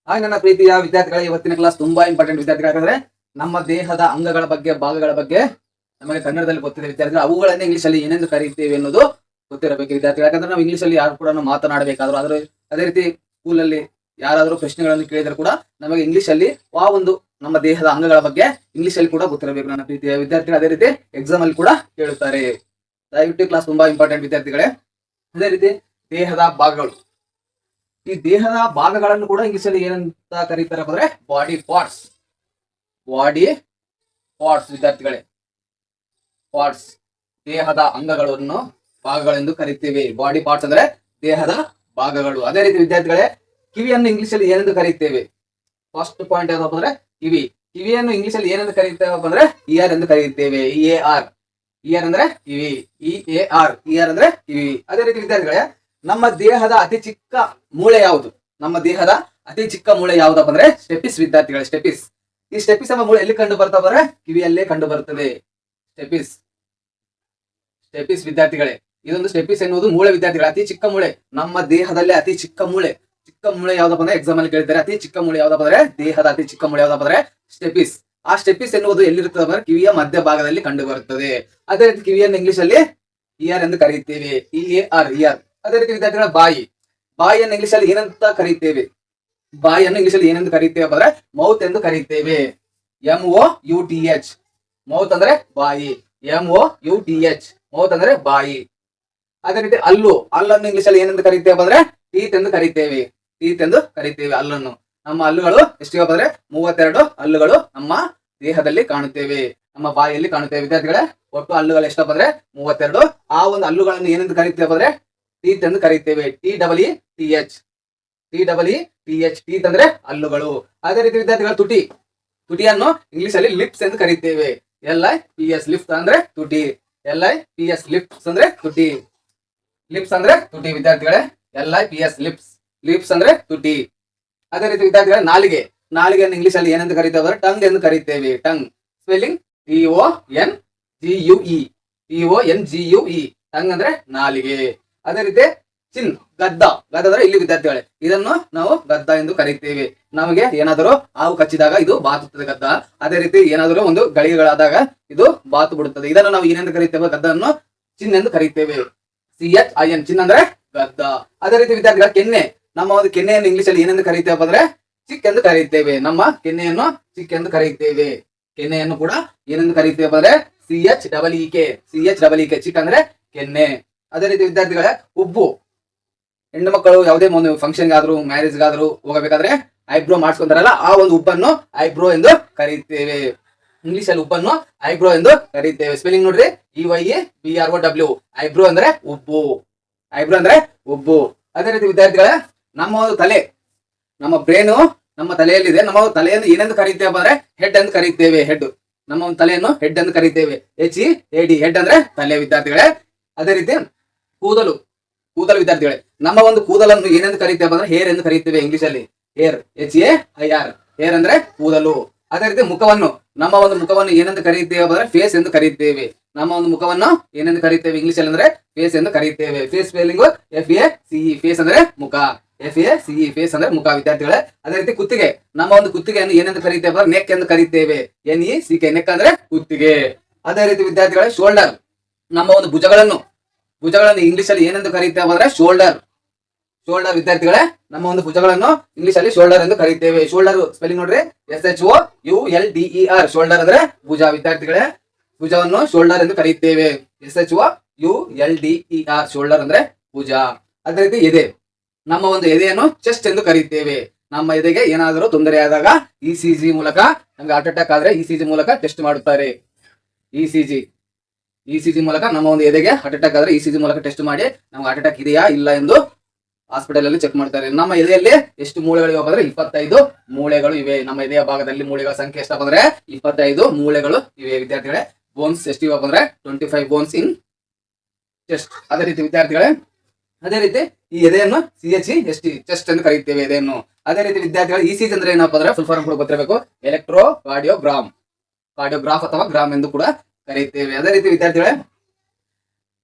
ಹಾಗೆ ನನ್ನ ಪ್ರೀತಿಯ ವಿದ್ಯಾರ್ಥಿಗಳ ಇವತ್ತಿನ ಕ್ಲಾಸ್ ತುಂಬಾ ಇಂಪಾರ್ಟೆಂಟ್ ವಿದ್ಯಾರ್ಥಿಗಳಾದ್ರೆ ನಮ್ಮ ದೇಹದ ಅಂಗಗಳ ಬಗ್ಗೆ ಭಾಗಗಳ ಬಗ್ಗೆ ನಮಗೆ ಕನ್ನಡದಲ್ಲಿ ಗೊತ್ತಿದೆ ವಿದ್ಯಾರ್ಥಿಗಳು. ಅವುಗಳನ್ನ ಇಂಗ್ಲಿಷ್ ಅಲ್ಲಿ ಏನೆಂದು ಕರೀತೀವಿ ಅನ್ನೋದು ಗೊತ್ತಿರಬೇಕು ವಿದ್ಯಾರ್ಥಿಗಳು. ಯಾಕಂದ್ರೆ ನಾವು ಇಂಗ್ಲಿಷ್ ಅಲ್ಲಿ ಯಾರು ಕೂಡ ಮಾತನಾಡಬೇಕಾದ್ರು ಆದ್ರೆ ಅದೇ ರೀತಿ ಸ್ಕೂಲಲ್ಲಿ ಯಾರಾದರೂ ಪ್ರಶ್ನೆಗಳನ್ನು ಕೇಳಿದ್ರು ಕೂಡ ನಮಗೆ ಇಂಗ್ಲಿಷ್ ಅಲ್ಲಿ ಆ ಒಂದು ನಮ್ಮ ದೇಹದ ಅಂಗಗಳ ಬಗ್ಗೆ ಇಂಗ್ಲಿಷ್ ಅಲ್ಲಿ ಕೂಡ ಗೊತ್ತಿರಬೇಕು ನನ್ನ ಪ್ರೀತಿಯ ವಿದ್ಯಾರ್ಥಿಗಳು. ಅದೇ ರೀತಿ ಎಕ್ಸಾಮ್ ಅಲ್ಲಿ ಕೂಡ ಕೇಳುತ್ತಾರೆ. ದಯವಿಟ್ಟು ಕ್ಲಾಸ್ ತುಂಬಾ ಇಂಪಾರ್ಟೆಂಟ್ ವಿದ್ಯಾರ್ಥಿಗಳೇ. ಅದೇ ರೀತಿ ದೇಹದ ಭಾಗಗಳು, ಈ ದೇಹದ ಭಾಗಗಳನ್ನು ಕೂಡ ಇಂಗ್ಲಿಷ್ ಅಲ್ಲಿ ಏನಂತ ಕರೀತಾರೆ ಅಂದ್ರೆ ಬಾಡಿ ಪಾರ್ಟ್ಸ್. ಬಾಡಿ ಪಾರ್ಟ್ಸ್ ವಿದ್ಯಾರ್ಥಿಗಳೇ, ಪಾರ್ಟ್ಸ್ ದೇಹದ ಅಂಗಗಳನ್ನು ಭಾಗಗಳೆಂದು ಕರೀತೀವಿ. ಬಾಡಿ ಪಾರ್ಟ್ಸ್ ಅಂದ್ರೆ ದೇಹದ ಭಾಗಗಳು. ಅದೇ ರೀತಿ ವಿದ್ಯಾರ್ಥಿಗಳೇ, ಕಿವಿಯನ್ನು ಇಂಗ್ಲಿಷ್ ಅಲ್ಲಿ ಏನೆಂದು ಕರೀತೇವೆ? ಫಸ್ಟ್ ಪಾಯಿಂಟ್ ಯಾವ್ದಪ್ಪ ಅಂದ್ರೆ ಕಿವಿ. ಕಿವಿಯನ್ನು ಇಂಗ್ಲಿಷ್ ಅಲ್ಲಿ ಏನೆಂದು ಕರೀತೇವೆ ಅಂದ್ರೆ ಇಯರ್ ಎಂದು ಕರೀತೇವೆ. EAR, ಇಯರ್ ಅಂದ್ರೆ ಕಿವಿ. EAR, ಇಯರ್ ಅಂದ್ರೆ ಕಿವಿ. ಅದೇ ರೀತಿ ವಿದ್ಯಾರ್ಥಿಗಳೇ, ನಮ್ಮ ದೇಹದ ಅತಿ ಚಿಕ್ಕ ಮೂಳೆ ಯಾವುದು? ನಮ್ಮ ದೇಹದ ಅತಿ ಚಿಕ್ಕ ಮೂಳೆ ಯಾವ್ದಪ್ಪ ಅಂದ್ರೆ ಸ್ಟೆಪಿಸ್ ವಿದ್ಯಾರ್ಥಿಗಳೇ, ಸ್ಟೆಪಿಸ್. ಈ ಸ್ಟೆಪಿಸ್ ಎಂಬ ಮೂಳೆ ಎಲ್ಲಿ ಕಂಡು ಬರ್ತಾ ಅಂದ್ರೆ ಕಿವಿಯಲ್ಲೇ ಕಂಡು ಬರುತ್ತದೆ. ಸ್ಟೆಪಿಸ್, ಸ್ಟೆಪಿಸ್ ವಿದ್ಯಾರ್ಥಿಗಳೇ. ಇದೊಂದು ಸ್ಟೆಪಿಸ್ ಎನ್ನುವುದು ಮೂಳೆ ವಿದ್ಯಾರ್ಥಿಗಳು, ಅತಿ ಚಿಕ್ಕ ಮೂಳೆ. ನಮ್ಮ ದೇಹದಲ್ಲಿ ಅತಿ ಚಿಕ್ಕ ಮೂಳೆ, ಚಿಕ್ಕ ಮೂಳೆ ಯಾವ್ದಪ್ಪ ಅಂದ್ರೆ ಎಕ್ಸಾಮ್ ಅಲ್ಲಿ ಕೇಳ್ತಾರೆ. ಅತಿ ಚಿಕ್ಕ ಮೂಳೆ ಯಾವ್ದಪ್ಪ ಅಂದ್ರೆ ದೇಹದ ಅತಿ ಚಿಕ್ಕ ಮೂಳೆ ಯಾವ್ದಪ್ಪ ಅಂದ್ರೆ ಸ್ಟೆಪಿಸ್. ಆ ಸ್ಟೆಪಿಸ್ ಎನ್ನುವುದು ಎಲ್ಲಿರುತ್ತದೆ ಅಂದ್ರೆ ಕಿವಿಯ ಮಧ್ಯ ಭಾಗದಲ್ಲಿ ಕಂಡು ಬರುತ್ತದೆ. ಅದೇ ರೀತಿ ಕಿವಿಯನ್ನು ಇಂಗ್ಲಿಷ್ ಅಲ್ಲಿ ಇಯರ್ ಎಂದು ಕರೀತೇವೆ. EAR, year. ಅದೇ ರೀತಿ ವಿದ್ಯಾರ್ಥಿಗಳ ಬಾಯಿ. ಬಾಯಿಯನ್ನು ಇಂಗ್ಲಿಷ್ ಅಲ್ಲಿ ಏನಂತ ಕರೀತೇವೆ? ಬಾಯಿಯನ್ನು ಇಂಗ್ಲಿಷ್ ಅಲ್ಲಿ ಏನೆಂದು ಕರೀತೇವೆ ಅಂದ್ರೆ ಮೌತ್ ಎಂದು ಕರೀತೇವೆ. MOUTH, ಮೌತ್ ಅಂದ್ರೆ ಬಾಯಿ. MOUTH, ಮೌತ್ ಅಂದ್ರೆ ಬಾಯಿ. ಅದೇ ರೀತಿ ಹಲ್ಲನ್ನು ಇಂಗ್ಲಿಷ್ ಅಲ್ಲಿ ಏನೆಂದು ಕರೀತೇವೆ ಅಂದ್ರೆ ಟೀತ್ ಎಂದು ಕರೀತೇವೆ. ಟೀತ್ ಎಂದು ಕರೀತೇವೆ ಹಲ್ಲನ್ನು. ನಮ್ಮ ಹಲ್ಲುಗಳು ಎಷ್ಟಿವೆ ಅಂದ್ರೆ 32 ಹಲ್ಲುಗಳು ನಮ್ಮ ದೇಹದಲ್ಲಿ ಕಾಣುತ್ತೇವೆ, ನಮ್ಮ ಬಾಯಿಯಲ್ಲಿ ಕಾಣುತ್ತೇವೆ ವಿದ್ಯಾರ್ಥಿಗಳೇ. ಒಟ್ಟು ಹಲ್ಲುಗಳು ಎಷ್ಟಪ್ಪ ಅಂದ್ರೆ 32. ಆ ಒಂದು ಹಲ್ಲುಗಳನ್ನು ಏನೆಂದು ಕರೀತೇವೆ ಅಂದ್ರೆ ಟೀತ್ ಎಂದು ಕರೀತೇವೆ. TEETH, ಟೀತ್ ಅಂದ್ರೆ ಹಲ್ಲುಗಳು. ಅದೇ ರೀತಿ ವಿದ್ಯಾರ್ಥಿಗಳು ತುಟಿ. ತುಟಿಯನ್ನು ಇಂಗ್ಲಿಷ್ ಅಲ್ಲಿ ಲಿಪ್ಸ್ ಎಂದು ಕರೀತೇವೆ. LIPS, ಲಿಪ್ಸ್ ಅಂದ್ರೆ ತುಟಿ. LIPS, ಲಿಪ್ಸ್ ಅಂದ್ರೆ ತುಟಿ. ಲಿಪ್ಸ್ ಅಂದ್ರೆ ತುಟಿ ವಿದ್ಯಾರ್ಥಿಗಳೇ. LIPS, lips. ಲಿಪ್ಸ್ ಅಂದ್ರೆ ತುಟಿ. ಅದೇ ರೀತಿ ವಿದ್ಯಾರ್ಥಿಗಳ ನಾಲಿಗೆ. ನಾಲಿಗೆಯನ್ನು ಇಂಗ್ಲಿಷ್ ಅಲ್ಲಿ ಏನೆಂದು ಕರೀತೇವೆ ಅಂದ್ರೆ ಟಂಗ್ ಎಂದು ಕರೀತೇವೆ. ಟಂಗ್, ಸ್ಪೆಲ್ಲಿಂಗ್ TONGUE, ಟಂಗ್ ಅಂದ್ರೆ ನಾಲಿಗೆ. ಅದೇ ರೀತಿ ಚಿನ್, ಗದ್ದ. ಗದ್ದ ಅಂದ್ರೆ ಇಲ್ಲಿ ವಿದ್ಯಾರ್ಥಿಗಳೇ, ಇದನ್ನು ನಾವು ಗದ್ದ ಎಂದು ಕರೀತೇವೆ. ನಮಗೆ ಏನಾದರೂ ಹಾವು ಕಚ್ಚಿದಾಗ ಇದು ಬಾತುತ್ತದೆ ಗದ್ದ. ಅದೇ ರೀತಿ ಏನಾದರೂ ಒಂದು ಗಳಿಗಳಾದಾಗ ಇದು ಬಾತು ಬಿಡುತ್ತದೆ. ಇದನ್ನು ನಾವು ಏನೆಂದು ಕರೀತೇವೆ? ಗದ್ದನ್ನು ಚಿನ್ ಎಂದು ಕರೀತೇವೆ. CHIN, ಚಿನ್ ಅಂದ್ರೆ ಗದ್ದ. ಅದೇ ರೀತಿ ವಿದ್ಯಾರ್ಥಿಗಳ ಕೆನ್ನೆ. ನಮ್ಮ ಒಂದು ಕೆನ್ನೆಯನ್ನು ಇಂಗ್ಲಿಷ್ ಅಲ್ಲಿ ಏನೆಂದು ಕರೀತೇವೆ ಅಂದ್ರೆ ಚಿಕ್ ಎಂದು ಕರೀತೇವೆ. ನಮ್ಮ ಕೆನ್ನೆಯನ್ನು ಚಿಕ್ ಎಂದು ಕರೀತೇವೆ. ಕೆನ್ನೆಯನ್ನು ಕೂಡ ಏನೆಂದು ಕರೀತೇವೆ ಅಂದ್ರೆ CHEEK, ಚಿಕ್ ಅಂದ್ರೆ ಕೆನ್ನೆ. ಅದೇ ರೀತಿ ವಿದ್ಯಾರ್ಥಿಗಳ ಉಬ್ಬು. ಹೆಣ್ಣು ಮಕ್ಕಳು ಯಾವುದೇ ಒಂದು ಫಂಕ್ಷನ್ ಗಾದ್ರು ಮ್ಯಾರೇಜ್ ಗಾದ್ರು ಹೋಗಬೇಕಾದ್ರೆ ಐಬ್ರೋ ಮಾಡಿಸ್ಕೊಂತಾರಲ್ಲ, ಆ ಒಂದು ಉಬ್ಬನ್ನು ಐಬ್ರೋ ಎಂದು ಕರೀತೇವೆ. ಇಂಗ್ಲಿಷ್ ಅಲ್ಲಿ ಉಬ್ಬನ್ನು ಐಬ್ರೋ ಎಂದು ಕರೀತೇವೆ. ಸ್ಪೆಲ್ಲಿಂಗ್ ನೋಡ್ರಿ, EYABROW, ಐಬ್ರೋ ಅಂದ್ರೆ ಉಬ್ಬು. ಐಬ್ರೋ ಅಂದ್ರೆ ಉಬ್ಬು. ಅದೇ ರೀತಿ ವಿದ್ಯಾರ್ಥಿಗಳ ನಮ್ಮ ಒಂದು ತಲೆ, ನಮ್ಮ ಬ್ರೇನು ನಮ್ಮ ತಲೆಯಲ್ಲಿದೆ. ನಮ್ಮ ತಲೆಯನ್ನು ಏನೆಂದು ಕರೀತೇವೆ ಅಂದ್ರೆ ಹೆಡ್ ಎಂದು ಕರೀತೇವೆ. ಹೆಡ್, ನಮ್ಮ ಒಂದು ತಲೆಯನ್ನು ಹೆಡ್ ಎಂದು ಕರೀತೇವೆ. HEAD, ಹೆಡ್ ಅಂದ್ರೆ ತಲೆ ವಿದ್ಯಾರ್ಥಿಗಳೇ. ಅದೇ ರೀತಿ ಕೂದಲು. ಕೂದಲು ವಿದ್ಯಾರ್ಥಿಗಳೇ, ನಮ್ಮ ಒಂದು ಕೂದಲನ್ನು ಏನೆಂದು ಕರೀತೇವೆ ಅಂದ್ರೆ ಹೇರ್ ಎಂದು ಕರೀತೇವೆ ಇಂಗ್ಲಿಷ್ ಅಲ್ಲಿ. ಹೇರ್, HAIR, ಹೇರ್ ಅಂದ್ರೆ ಕೂದಲು. ಅದೇ ರೀತಿ ಮುಖವನ್ನು, ನಮ್ಮ ಒಂದು ಮುಖವನ್ನು ಏನೆಂದು ಕರೀತೇವೆ ಅಂದ್ರೆ ಫೇಸ್ ಎಂದು ಕರೀತೇವೆ. ನಮ್ಮ ಒಂದು ಮುಖವನ್ನು ಏನೆಂದು ಕರೀತೇವೆ ಇಂಗ್ಲಿಷ್ ಅಲ್ಲಿ ಅಂದ್ರೆ ಫೇಸ್ ಎಂದು ಕರೀತೇವೆ. ಫೇಸ್ ಸ್ಪೆಲ್ಲಿಂಗ್ FACE, ಫೇಸ್ ಅಂದ್ರೆ ಮುಖ. FACE, ಫೇಸ್ ಅಂದ್ರೆ ಮುಖ ವಿದ್ಯಾರ್ಥಿಗಳೇ. ಅದೇ ರೀತಿ ಕುತ್ತಿಗೆ. ನಮ್ಮ ಒಂದು ಕುತ್ತಿಗೆಯನ್ನು ಏನೆಂದು ಕರೀತೇವೆ ಅಂದ್ರೆ ನೆಕ್ ಎಂದು ಕರೀತೇವೆ. NECK, ನೆಕ್ ಅಂದ್ರೆ ಕುತ್ತಿಗೆ. ಅದೇ ರೀತಿ ವಿದ್ಯಾರ್ಥಿಗಳೇ ಶೋಲ್ಡರ್. ನಮ್ಮ ಒಂದು ಭುಜಗಳನ್ನು ಇಂಗ್ಲಿಷ್ ಅಲ್ಲಿ ಏನೆಂದು ಕರೀತೇವೆ ಅಂದ್ರೆ ಶೋಲ್ಡರ್. ಶೋಲ್ಡರ್ ವಿದ್ಯಾರ್ಥಿಗಳೇ, ನಮ್ಮ ಒಂದು ಭುಜಗಳನ್ನು ಇಂಗ್ಲಿಷ್ ಅಲ್ಲಿ ಶೋಲ್ಡರ್ ಎಂದು ಕರೀತೇವೆ. ಶೋಲ್ಡರ್ ಸ್ಪೆಲ್ಲಿಂಗ್ ನೋಡ್ರಿ, SHOULDER, ಶೋಲ್ಡರ್ ಅಂದ್ರೆ ಭುಜ ವಿದ್ಯಾರ್ಥಿಗಳೇ. ಭುಜವನ್ನು ಶೋಲ್ಡರ್ ಎಂದು ಕರೀತೇವೆ. SHOULDER, ಶೋಲ್ಡರ್ ಅಂದ್ರೆ ಭುಜ. ಅದೇ ರೀತಿ ಎದೆ. ನಮ್ಮ ಒಂದು ಎದೆಯನ್ನು ಚೆಸ್ಟ್ ಎಂದು ಕರೀತೇವೆ. ನಮ್ಮ ಎದೆಗೆ ಏನಾದರೂ ತೊಂದರೆ ಆದಾಗ ECG ಮೂಲಕ, ನಮ್ಗೆ ಹಾರ್ಟ್ ಅಟ್ಯಾಕ್ ಆದ್ರೆ ECG ಮೂಲಕ ಟೆಸ್ಟ್ ಮಾಡುತ್ತಾರೆ. ECG ಮೂಲಕ ನಮ್ಮ ಒಂದು ಎದೆಗೆ ಹಾರ್ಟ್ ಅಟ್ಯಾಕ್ ಆದ್ರೆ ECG ಮೂಲಕ ಟೆಸ್ಟ್ ಮಾಡಿ ನಮ್ಗೆ ಹಾರ್ಟ್ ಅಟ್ಯಾಕ್ ಇದೆಯಾ ಇಲ್ಲ ಎಂದು ಹಾಸ್ಪಿಟಲ್ ಅಲ್ಲಿ ಚೆಕ್ ಮಾಡ್ತಾರೆ. ನಮ್ಮ ಎದೆಯಲ್ಲಿ ಎಷ್ಟು ಮೂಳೆಗಳು ಅಂದ್ರೆ 25 ಮೂಳೆಗಳು ಇವೆ. ನಮ್ಮ ಎದೆಯ ಭಾಗದಲ್ಲಿ ಮೂಳೆಗಳ ಸಂಖ್ಯೆ ಎಷ್ಟಪ್ಪ ಅಂದ್ರೆ 25 ಮೂಳೆಗಳು ಇವೆ ವಿದ್ಯಾರ್ಥಿಗಳೇ. ಬೋನ್ಸ್ ಎಷ್ಟಿವೆ ಅಂದ್ರೆ 25 ಬೋನ್ಸ್ ಇನ್ ಚೆಸ್ಟ್. ಅದೇ ರೀತಿ ವಿದ್ಯಾರ್ಥಿಗಳೇ, ಅದೇ ರೀತಿ ಈ ಎದೆಯನ್ನು CHEST, ಚೆಸ್ಟ್ ಎಂದು ಕರೀತೇವೆ ಎದೆಯನ್ನು. ಅದೇ ರೀತಿ ವಿದ್ಯಾರ್ಥಿಗಳು ECG ಅಂದ್ರೆ ಏನಪ್ಪ ಅಂದ್ರೆ ಫುಲ್ ಫಾರ್ಮ್ ಕೂಡ ಗೊತ್ತಿರಬೇಕು. ಎಲೆಕ್ಟ್ರೋ ಕಾರ್ಡಿಯೋಗ್ರಾಫ್ ಅಥವಾ ಗ್ರಾಮ್ ಎಂದು ಕೂಡ ಕರೀತೇವೆ. ಅದೇ ರೀತಿ ವಿದ್ಯಾರ್ಥಿಗಳೇ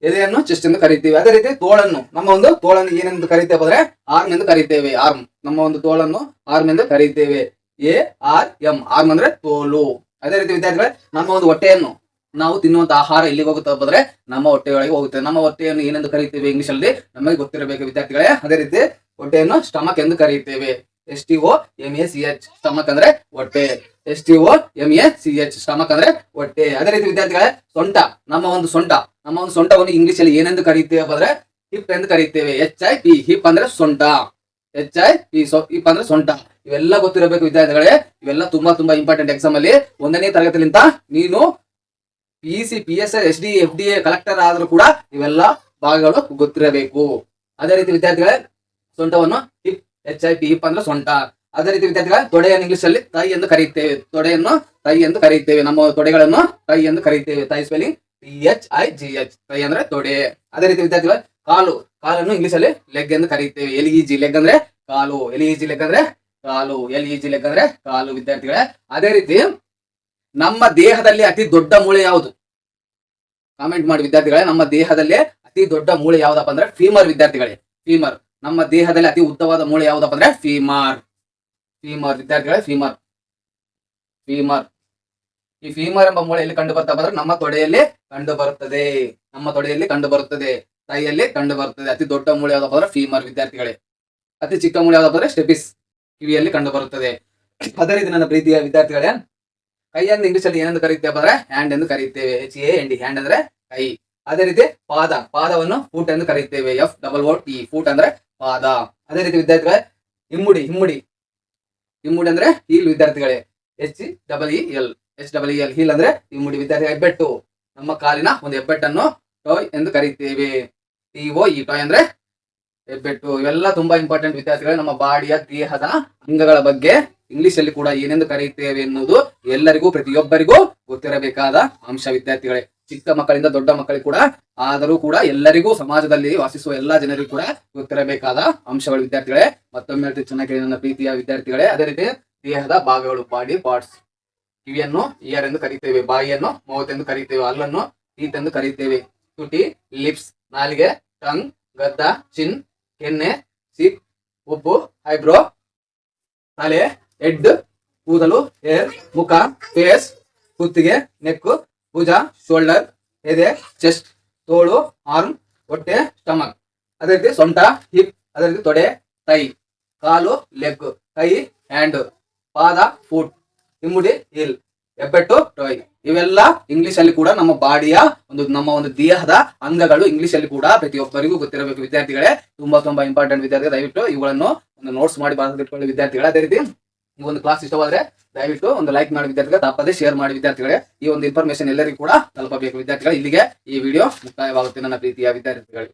ಎದೆಯನ್ನು ಚೆಸ್ಟ್ ಎಂದು ಕರೀತೀವಿ. ಅದೇ ರೀತಿ ತೋಳನ್ನು, ನಮ್ಮ ಒಂದು ತೋಳನ್ನು ಏನೆಂದು ಕರೀತೇವೆ ಅಂದ್ರೆ ಆರ್ಮ್ ಎಂದು ಕರೀತೇವೆ. ಆರ್ಮ್, ನಮ್ಮ ಒಂದು ತೋಳನ್ನು ಆರ್ಮ್ ಎಂದು ಕರೀತೇವೆ. ARM, ಆರ್ಮ್ ಅಂದ್ರೆ ತೋಳು. ಅದೇ ರೀತಿ ವಿದ್ಯಾರ್ಥಿಗಳೇ, ನಮ್ಮ ಒಂದು ಹೊಟ್ಟೆಯನ್ನು, ನಾವು ತಿನ್ನುವಂತ ಆಹಾರ ಎಲ್ಲಿಗೆ ಹೋಗುತ್ತೆ ಬಂದ್ರೆ ನಮ್ಮ ಹೊಟ್ಟೆಯೊಳಗೆ ಹೋಗುತ್ತೆ. ನಮ್ಮ ಹೊಟ್ಟೆಯನ್ನು ಏನೆಂದು ಕರೀತೇವೆ ಇಂಗ್ಲಿಷ್ ಅಲ್ಲಿ ನಮಗೆ ಗೊತ್ತಿರಬೇಕು ವಿದ್ಯಾರ್ಥಿಗಳೇ. ಅದೇ ರೀತಿ ಹೊಟ್ಟೆಯನ್ನು ಸ್ಟಮಕ್ ಎಂದು ಕರೀತೇವೆ. STOMACH, ಸ್ಟಮಕ್ ಅಂದ್ರೆ ಹೊಟ್ಟೆ. STOMACH, ಸ್ಟಮಕ್ ಅಂದ್ರೆ ಹೊಟ್ಟೆ. ಅದೇ ರೀತಿ ವಿದ್ಯಾರ್ಥಿಗಳೇ, ಸೊಂಟ, ನಮ್ಮ ಒಂದು ಸೊಂಟವನ್ನು ಇಂಗ್ಲಿಷ್ ಅಲ್ಲಿ ಏನೆಂದು ಕರೀತೇವೆ ಅಂದ್ರೆ ಹಿಪ್ ಎಂದು ಕರೀತೇವೆ. HIP, ಹಿಪ್ ಅಂದ್ರೆ ಸೊಂಟ. HIP, ಹಿಪ್ ಅಂದ್ರೆ ಸೊಂಟ. ಇವೆಲ್ಲ ಗೊತ್ತಿರಬೇಕು ವಿದ್ಯಾರ್ಥಿಗಳೇ. ಇವೆಲ್ಲ ತುಂಬಾ ಇಂಪಾರ್ಟೆಂಟ್. ಎಕ್ಸಾಮ್ ಅಲ್ಲಿ 1ನೇ ತರಗತಿಲಿಂದ ನೀನು PEC, PSI, SDA, FDA collector ಆದ್ರೂ ಕೂಡ ಇವೆಲ್ಲ ಭಾಗಗಳು ಗೊತ್ತಿರಬೇಕು. ಅದೇ ರೀತಿ ವಿದ್ಯಾರ್ಥಿಗಳೇ, ಸೊಂಟವನ್ನು ಹಿಪ್, HIP, ಹಿಪ್ ಅಂದ್ರೆ ಸೊಂಟ. ಅದೇ ರೀತಿ ವಿದ್ಯಾರ್ಥಿಗಳೇ, ತೊಡೆಯನ್ನು ಇಂಗ್ಲಿಷ್ ಅಲ್ಲಿ ತೈ ಎಂದು ಕರೀತೇವೆ. ತೊಡೆಯನ್ನು ತೈ ಎಂದು ಕರೀತೇವೆ. ನಮ್ಮ ತೊಡೆಗಳನ್ನು ತೈ ಎಂದು ಕರೀತೇವೆ. ತೈ ಸ್ಪೆಲ್ಲಿಂಗ್ THIGH, ತೈ ಅಂದ್ರೆ ತೊಡೆ. ಅದೇ ರೀತಿ ವಿದ್ಯಾರ್ಥಿಗಳೇ, ಕಾಲನ್ನು ಇಂಗ್ಲಿಷ್ ಅಲ್ಲಿ ಲೆಗ್ ಎಂದು ಕರೀತೇವೆ. LEG, ಲೆಗ್ ಅಂದ್ರೆ ಕಾಲು. LEG, ಲೆಗ್ ಅಂದ್ರೆ ಕಾಲು. LEG, ಲೆಗ್ ಅಂದ್ರೆ ಕಾಲು ವಿದ್ಯಾರ್ಥಿಗಳೇ. ಅದೇ ರೀತಿ ನಮ್ಮ ದೇಹದಲ್ಲಿ ಅತಿ ದೊಡ್ಡ ಮೂಳೆ ಯಾವುದು? ಕಾಮೆಂಟ್ ಮಾಡಿ ವಿದ್ಯಾರ್ಥಿಗಳೇ. ನಮ್ಮ ದೇಹದಲ್ಲಿ ಅತಿ ದೊಡ್ಡ ಮೂಳೆ ಯಾವ್ದಪ್ಪ ಅಂದ್ರೆ ಫೀಮರ್ ವಿದ್ಯಾರ್ಥಿಗಳೇ. ಫೀಮರ್. ನಮ್ಮ ದೇಹದಲ್ಲಿ ಅತಿ ಉದ್ದವಾದ ಮೂಳೆ ಯಾವ್ದಪ್ಪ ಅಂದ್ರೆ ಫೀಮರ್ ವಿದ್ಯಾರ್ಥಿಗಳೇ. ಫೀಮರ್. ಈ ಫೀಮರ್ ಎಂಬ ಮೂಳೆ ಎಲ್ಲಿ ಕಂಡು ಬರ್ತಾ ಅಂದ್ರೆ ನಮ್ಮ ತೊಡೆಯಲ್ಲಿ ಕಂಡು ಬರುತ್ತದೆ. ಕೈಯಲ್ಲಿ ಕಂಡು ಬರುತ್ತದೆ. ಅತಿ ದೊಡ್ಡ ಮೂಳೆ ಯಾವ್ದಪ್ಪ ಅಂದ್ರೆ ಫೀಮರ್ ವಿದ್ಯಾರ್ಥಿಗಳೇ. ಅತಿ ಚಿಕ್ಕ ಮೂಳೆ ಯಾವ್ದಪ್ಪ ಅಂದ್ರೆ ಸ್ಟೆಪಿಸ್, ಕಿವಿಯಲ್ಲಿ ಕಂಡು ಬರುತ್ತದೆ. ಅದೇ ರೀತಿ ನನ್ನ ಪ್ರೀತಿಯ ವಿದ್ಯಾರ್ಥಿಗಳೇ, ಕೈಯನ್ನು ಇಂಗ್ಲಿಷ್ ಅಲ್ಲಿ ಏನೆಂದು ಕರೀತೇವೆ ಅಂದ್ರೆ ಹ್ಯಾಂಡ್ ಎಂದು ಕರೀತೇವೆ. HAND, ಹ್ಯಾಂಡ್ ಅಂದ್ರೆ ಕೈ. ಅದೇ ರೀತಿ ಪಾದವನ್ನು ಫೂಟ್ ಎಂದು ಕರೀತೇವೆ. FOOT, ಫೂಟ್ ಅಂದ್ರೆ ಪಾದ. ಅದೇ ರೀತಿ ವಿದ್ಯಾರ್ಥಿಗಳೇ, ಹಿಮ್ಮುಡಿ ಅಂದ್ರೆ ಹೀಲ್ ವಿದ್ಯಾರ್ಥಿಗಳೇ. HEEL, ಹೀಲ್ ಅಂದ್ರೆ ಹಿಮ್ಮುಡಿ ವಿದ್ಯಾರ್ಥಿ. ಹೆಬ್ಬೆಟ್ಟು, ನಮ್ಮ ಕಾಲಿನ ಒಂದು ಹೆಬ್ಬೆಟ್ಟನ್ನು ಟೋಯ್ ಎಂದು ಕರೀತೇವೆ. TOE, ಟೋಯ್ ಅಂದ್ರೆ ಹೆಬ್ಬೆಟ್ಟು. ಇವೆಲ್ಲ ತುಂಬಾ ಇಂಪಾರ್ಟೆಂಟ್ ವಿದ್ಯಾರ್ಥಿಗಳೇ. ನಮ್ಮ ಬಾಡಿಯ ದೇಹದ ಅಂಗಗಳ ಬಗ್ಗೆ ಇಂಗ್ಲಿಷ್ ಅಲ್ಲಿ ಕೂಡ ಏನೆಂದು ಕರೆಯುತ್ತೇವೆ ಎನ್ನುವುದು ಎಲ್ಲರಿಗೂ, ಪ್ರತಿಯೊಬ್ಬರಿಗೂ ಗೊತ್ತಿರಬೇಕಾದ ಅಂಶ ವಿದ್ಯಾರ್ಥಿಗಳೇ. ಚಿಕ್ಕ ಮಕ್ಕಳಿಂದ ದೊಡ್ಡ ಮಕ್ಕಳಿಗೆ ಕೂಡ, ಆದರೂ ಕೂಡ ಎಲ್ಲರಿಗೂ, ಸಮಾಜದಲ್ಲಿ ವಾಸಿಸುವ ಎಲ್ಲಾ ಜನರಿಗೂ ಕೂಡ ಗೊತ್ತಿರಬೇಕಾದ ಅಂಶಗಳು ವಿದ್ಯಾರ್ಥಿಗಳೇ. ಮತ್ತೊಮ್ಮೆ ಹೇಳ್ತೀವಿ, ಚೆನ್ನಾಗಿ ನನ್ನ ಪ್ರೀತಿಯ ವಿದ್ಯಾರ್ಥಿಗಳೇ. ಅದೇ ರೀತಿ ದೇಹದ ಭಾಗಗಳು, ಬಾಡಿ ಪಾರ್ಟ್ಸ್. ಕಿವಿಯನ್ನು ಇಯರ್ ಎಂದು ಕರೀತೇವೆ. ಬಾಯಿಯನ್ನು ಮೌತ್ ಎಂದು ಕರೀತೇವೆ. ಹಲ್ಲನ್ನು ಟೀತ್ ಎಂದು ಕರೀತೇವೆ. ತುಟಿ ಲಿಪ್ಸ್. ನಾಲಿಗೆ ಟಂಗ್. ಗದ್ದ ಚಿನ್. ಕೆನ್ನೆ ಸಿಪ್. ಉಬ್ಬು ಐಬ್ರೋ. ತಲೆ ಹೆಡ್. ಕೂದಲು ಹೇರ್. ಮುಖ ಫೇಸ್. ಕುತ್ತಿಗೆ ನೆಕ್. ಭುಜ ಶೋಲ್ಡರ್. ಎದೆ ಚೆಸ್ಟ್. ತೋಳು ಆರ್ಮ್. ಹೊಟ್ಟೆ ಸ್ಟಮಕ್. ಅದೇ ರೀತಿ ಸೊಂಟ ಹಿಪ್. ಅದೇ ರೀತಿ ತೊಡೆ ತೈ. ಕಾಲು ಲೆಗ್. ಕೈ ಹ್ಯಾಂಡ್. ಪಾದ ಫೂಟ್. ಹಿಮ್ಮುಡಿ ಹೀಲ್. ಹೆಬ್ಬೆಟ್ಟು ಟೋಯ್. ಇವೆಲ್ಲ ಇಂಗ್ಲಿಷ್ ಅಲ್ಲಿ ಕೂಡ ನಮ್ಮ ಬಾಡಿಯ ನಮ್ಮ ಒಂದು ದೇಹದ ಅಂಗಗಳು ಇಂಗ್ಲಿಷ್ ಅಲ್ಲಿ ಕೂಡ ಪ್ರತಿಯೊಬ್ಬರಿಗೂ ಗೊತ್ತಿರಬೇಕು ವಿದ್ಯಾರ್ಥಿಗಳೇ. ತುಂಬಾ ಇಂಪಾರ್ಟೆಂಟ್ ವಿದ್ಯಾರ್ಥಿ. ದಯವಿಟ್ಟು ಇವುಗಳನ್ನು ಒಂದು ನೋಟ್ಸ್ ಮಾಡಿ ಬರೆದಿಟ್ಕೊಳ್ಳಿ ವಿದ್ಯಾರ್ಥಿಗಳೇ. ಅದೇ ರೀತಿ ಈ ಒಂದು ಕ್ಲಾಸ್ ಇಷ್ಟವಾದ್ರೆ ದಯವಿಟ್ಟು ಒಂದು ಲೈಕ್ ಮಾಡಿ ವಿದ್ಯಾರ್ಥಿಗಳೇ. ತಪ್ಪದೇ ಶೇರ್ ಮಾಡಿ ವಿದ್ಯಾರ್ಥಿಗಳೇ. ಈ ಒಂದು ಇನ್ಫಾರ್ಮೇಶನ್ ಎಲ್ಲರಿಗೂ ಕೂಡ ತಲುಪಬೇಕು ವಿದ್ಯಾರ್ಥಿಗಳೇ. ಇಲ್ಲಿಗೆ ಈ ವಿಡಿಯೋ ಮುಕ್ತಾಯವಾಗುತ್ತೆ ನನ್ನ ಪ್ರೀತಿಯ ವಿದ್ಯಾರ್ಥಿಗಳೇ.